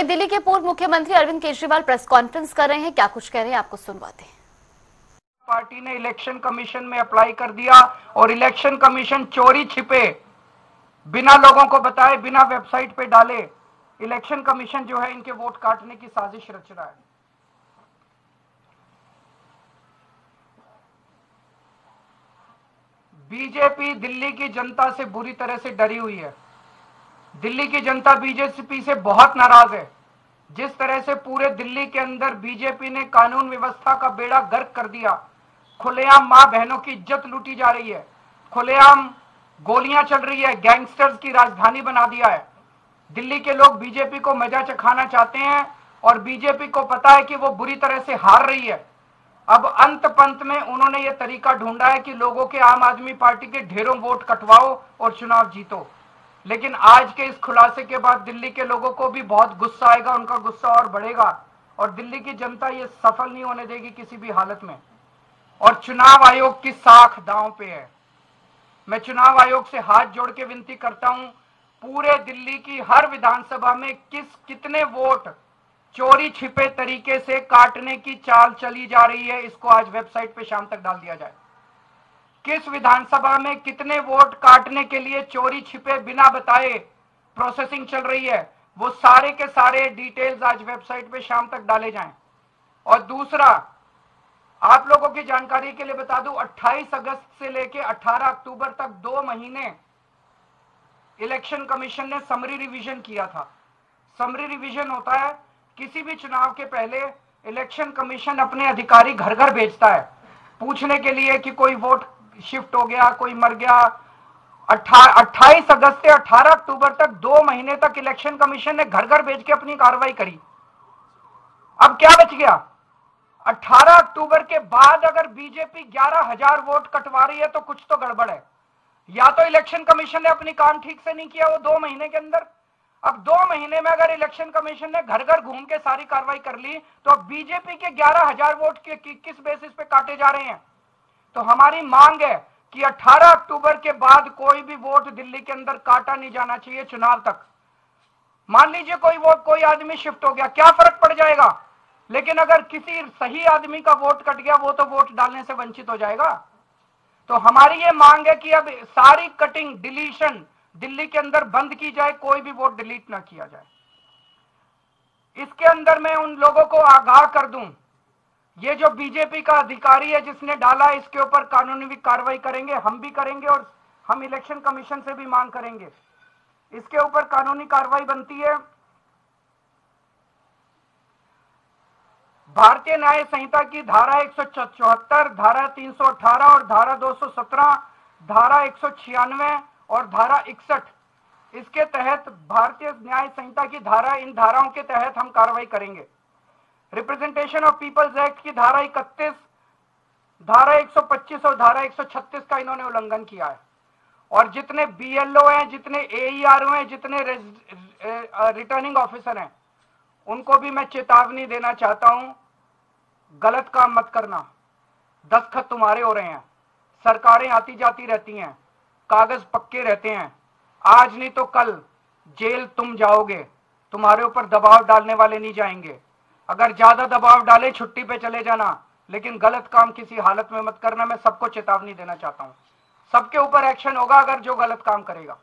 वहीं दिल्ली के पूर्व मुख्यमंत्री अरविंद केजरीवाल प्रेस कॉन्फ्रेंस कर रहे हैं, क्या कुछ कह रहे हैं आपको सुनवाते हैं। पार्टी ने इलेक्शन कमीशन में अप्लाई कर दिया और इलेक्शन कमीशन चोरी छिपे बिना लोगों को बताए, बिना वेबसाइट पे डाले इलेक्शन कमीशन जो है इनके वोट काटने की साजिश रच रहा है। बीजेपी दिल्ली की जनता से बुरी तरह से डरी हुई है। दिल्ली की जनता बीजेपी से बहुत नाराज है। जिस तरह से पूरे दिल्ली के अंदर बीजेपी ने कानून व्यवस्था का बेड़ा गर्क कर दिया, खुलेआम मां बहनों की इज्जत लूटी जा रही है, खुलेआम गोलियां चल रही है, गैंगस्टर्स की राजधानी बना दिया है। दिल्ली के लोग बीजेपी को मजा चखाना चाहते हैं और बीजेपी को पता है कि वो बुरी तरह से हार रही है। अब अंत पंत में उन्होंने ये तरीका ढूंढा है कि लोगों के आम आदमी पार्टी के ढेरों वोट कटवाओ और चुनाव जीतो। लेकिन आज के इस खुलासे के बाद दिल्ली के लोगों को भी बहुत गुस्सा आएगा, उनका गुस्सा और बढ़ेगा और दिल्ली की जनता ये सफल नहीं होने देगी किसी भी हालत में। और चुनाव आयोग की साख दांव पे है। मैं चुनाव आयोग से हाथ जोड़ के विनती करता हूं, पूरे दिल्ली की हर विधानसभा में कितने वोट चोरी छिपे तरीके से काटने की चाल चली जा रही है, इसको आज वेबसाइट पे शाम तक डाल दिया जाए। किस विधानसभा में कितने वोट काटने के लिए चोरी छिपे बिना बताए प्रोसेसिंग चल रही है, वो सारे के सारे डिटेल्स आज वेबसाइट पे शाम तक डाले जाएं। और दूसरा, आप लोगों की जानकारी के लिए बता दूं, 28 अगस्त से लेकर 18 अक्टूबर तक 2 महीने इलेक्शन कमीशन ने समरी रिवीजन किया था। समरी रिवीजन होता है, किसी भी चुनाव के पहले इलेक्शन कमीशन अपने अधिकारी घर घर भेजता है पूछने के लिए कि कोई वोट शिफ्ट हो गया, कोई मर गया। 28 अगस्त से 18 अक्टूबर तक 2 महीने तक इलेक्शन कमीशन ने घर घर भेज के अपनी कार्रवाई करी। अब क्या बच गया? 18 अक्टूबर के बाद अगर बीजेपी 11,000 वोट कटवा रही है तो कुछ तो गड़बड़ है। या तो इलेक्शन कमीशन ने अपनी काम ठीक से नहीं किया वो 2 महीने के अंदर। अब 2 महीने में अगर इलेक्शन कमीशन ने घर घर घूम के सारी कार्रवाई कर ली तो अब बीजेपी के 11,000 वोट के किस बेसिस पे काटे जा रहे हैं? तो हमारी मांग है कि 18 अक्टूबर के बाद कोई भी वोट दिल्ली के अंदर काटा नहीं जाना चाहिए चुनाव तक। मान लीजिए कोई आदमी शिफ्ट हो गया, क्या फर्क पड़ जाएगा? लेकिन अगर किसी सही आदमी का वोट कट गया, वो तो वोट डालने से वंचित हो जाएगा। तो हमारी ये मांग है कि अब सारी कटिंग डिलीशन दिल्ली के अंदर बंद की जाए, कोई भी वोट डिलीट ना किया जाए। इसके अंदर मैं उन लोगों को आगाह कर दूं, ये जो बीजेपी का अधिकारी है जिसने डाला, इसके ऊपर कानूनी कार्रवाई करेंगे, हम भी करेंगे और हम इलेक्शन कमीशन से भी मांग करेंगे। इसके ऊपर कानूनी कार्रवाई बनती है। भारतीय न्याय संहिता की धारा 174, धारा 318 और धारा 217, धारा 196 और धारा 61, इसके तहत भारतीय न्याय संहिता की इन धाराओं के तहत हम कार्रवाई करेंगे। रिप्रेजेंटेशन ऑफ पीपल्स एक्ट की धारा 31, धारा 125 और धारा 136 का इन्होंने उल्लंघन किया है। और जितने बीएलओ हैं, जितने एईआर हैं, जितने रिटर्निंग ऑफिसर हैं, उनको भी मैं चेतावनी देना चाहता हूं, गलत काम मत करना। दस्तखत तुम्हारे हो रहे हैं, सरकारें आती जाती रहती हैं, कागज पक्के रहते हैं, आज नहीं तो कल जेल तुम जाओगे। तुम्हारे ऊपर दबाव डालने वाले नहीं जाएंगे। अगर ज्यादा दबाव डाले छुट्टी पे चले जाना, लेकिन गलत काम किसी हालत में मत करना। मैं सबको चेतावनी देना चाहता हूं, सबके ऊपर एक्शन होगा अगर जो गलत काम करेगा।